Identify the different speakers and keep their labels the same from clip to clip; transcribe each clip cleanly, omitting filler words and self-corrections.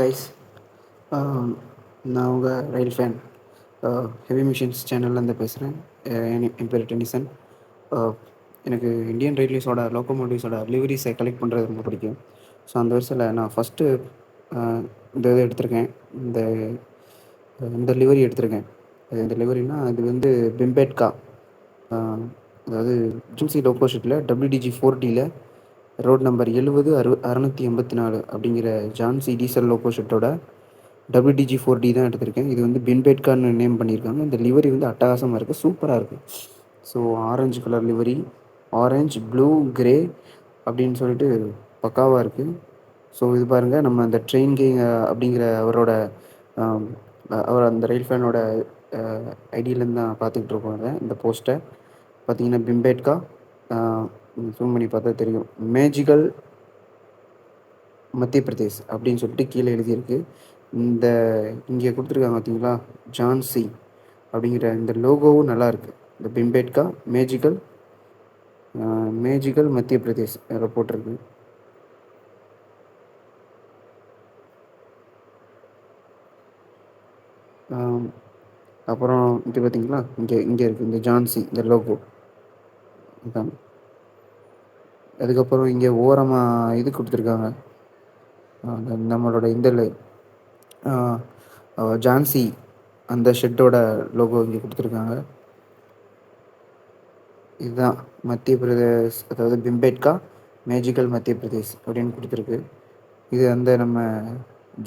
Speaker 1: Guys, நான் உங்கள் ரயில் fan heavy machines சேனல்லேருந்து பேசுகிறேன். என் பேர் டென்னிசன். எனக்கு இந்தியன் ரயில்வேஸோட லோக்கோமோட்டிவ்ஸோட லிவரிஸை கலெக்ட் பண்ணுறது ரொம்ப பிடிக்கும். ஸோ அந்த வரிசையில் நான் ஃபஸ்ட்டு இந்த இது எடுத்திருக்கேன். இந்த இந்த லிவரி எடுத்திருக்கேன். இந்த லிவரினா இது வந்து பிம்பேட்கா, அதாவது ஜின்சி லோக்கோ ஷீட்டில் WDG-4Dயில் ரோட் நம்பர் 70-684 அப்படிங்கிற ஜான்சி டீசல் லோக்கோ ஷீட்டோட WDG-4D தான் எடுத்திருக்கேன். இது வந்து பின்பேட்கான்னு நேம் பண்ணியிருக்காங்க. இந்த லிவரி வந்து அட்டகாசமாக இருக்குது, சூப்பராக இருக்குது. So orange colour livery, orange, blue, grey அப்படின்னு சொல்லிட்டு பக்காவாக இருக்குது. ஸோ இது பாருங்கள், நம்ம அந்த ட்ரெயின் கிங் அப்படிங்கிற அவர் அந்த ரயில் ஃபேனோட ஐடியிலேருந்து தான் பார்த்துக்கிட்டு இருக்கோம். இந்த போஸ்ட்டை பார்த்தீங்கன்னா பிம்பேட்கா, ஜூம் பண்ணி பார்த்தா தெரியும், மேஜிக்கல் மத்திய பிரதேஷ் அப்படின்னு சொல்லிட்டு கீழே எழுதியிருக்கு. இந்த இங்கே கொடுத்துருக்காங்க பார்த்தீங்களா, ஜான்சி அப்படிங்கிற இந்த லோகோவும் நல்லாயிருக்கு. இந்த பிம்பேட்கா மேஜிக்கல் மத்திய பிரதேஷ் அதில் போட்டிருக்கு. அப்புறம் இது பார்த்தீங்களா, இங்கே இருக்குது இந்த ஜான்சி, இந்த லோகோ இதான். அதுக்கப்புறம் இங்கே ஓரமாக இது கொடுத்துருக்காங்க, நம்மளோட இந்த ஜான்சி அந்த ஷெட்டோட லோகோ இங்கே கொடுத்துருக்காங்க. இதுதான் மத்திய பிரதேஷ், அதாவது பிம்பேட்கா மேஜிக்கல் மத்திய பிரதேஷ் அப்படின்னு கொடுத்துருக்கு. இது அந்த நம்ம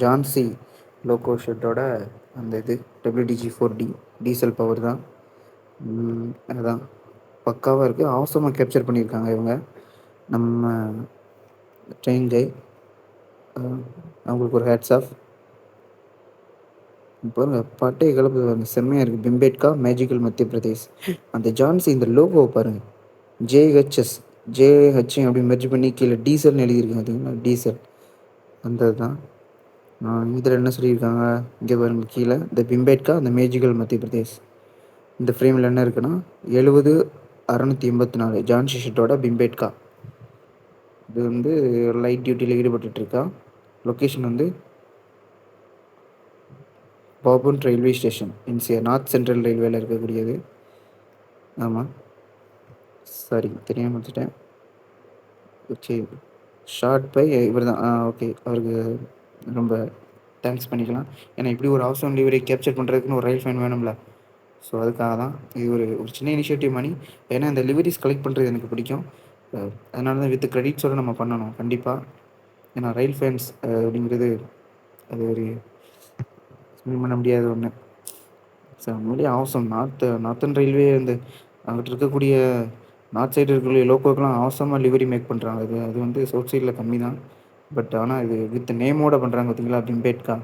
Speaker 1: ஜான்சி லோக்கோ ஷெட்டோட அந்த இது WDG-4D டீசல் பவர் தான். அதுதான் பக்காவாக இருக்குது, அவசரமாக கேப்சர் பண்ணியிருக்காங்க இவங்க நம்ம ட்ரெயின் கை. அவங்களுக்கு ஒரு ஹேட்ஸ் ஆஃப். பாருங்க, பட்டையை கலப்பு பாருங்க, செம்மையாக இருக்குது. பிம்பேட்கா மேஜிக்கல் மத்திய பிரதேஷ். அந்த ஜான்சி இந்த லோகோவை பாருங்கள், JHH அப்படி மெர்ஜ் பண்ணி கீழே டீசல்னு எழுதியிருக்காங்க பார்த்தீங்களா, டீசல் அந்த தான். இதில் என்ன சொல்லியிருக்காங்க இங்கே பாருங்கள், கீழே இந்த பிம்பேட்கா இந்த மேஜிக்கல் மத்திய பிரதேஷ். இந்த ஃப்ரேமில் என்ன இருக்குன்னா 70-684 ஜான்சி ஷெட்டோட பிம்பேட்கா. இது வந்து லைட் டியூட்டியில் ஈடுபட்டுருக்கா. லொக்கேஷன் வந்து பாபுன் ரயில்வே ஸ்டேஷன் இன்சியா நார்த் சென்ட்ரல் ரயில்வேல இருக்கக்கூடியது. ஆமாம், சரி தெரியாமல் வச்சுட்டேன். ஓகே, ஷார்ட் பை இவர் தான். ஓகே, அவருக்கு ரொம்ப தேங்க்ஸ் பண்ணிக்கலாம். ஏன்னா இப்படி ஒரு அவசரம் லிவரி கேப்சர் பண்ணுறதுக்குன்னு ஒரு ரயில் ஃபேன் வேணும்ல. ஸோ அதுக்காக தான் இது ஒரு சின்ன இனிஷியேட்டிவ் மாதிரி. ஏன்னா இந்த லிவரிஸ் கலெக்ட் பண்ணுறது எனக்கு பிடிக்கும். அதனால தான் வித் க்ரெடிட்ஸோடு நம்ம பண்ணணும் கண்டிப்பாக. ஏன்னா ரயில் ஃபேன்ஸ் அப்படிங்கிறது அது ஒரு பண்ண முடியாத ஒன்று. ஸோ உண்மையிலேயே அவசரம். நார்த்தன் ரயில்வே இந்த அங்கிட்டு இருக்கக்கூடிய நார்த் சைடு இருக்கக்கூடிய லோக்கோக்கெலாம் அவசரமாக லிவரி மேக் பண்ணுறாங்க. அது வந்து சவுத் சைடில் கம்மி தான். பட் ஆனால் இது வித் நேமோட பண்ணுறாங்க பார்த்தீங்களா, பிம்பேட்கா.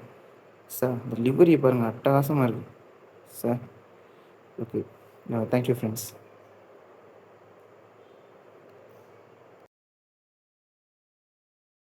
Speaker 1: சார் இந்த லிவரியை பாருங்கள், அட்டகாசமாக இருக்குது சார். Okay, thank you friends.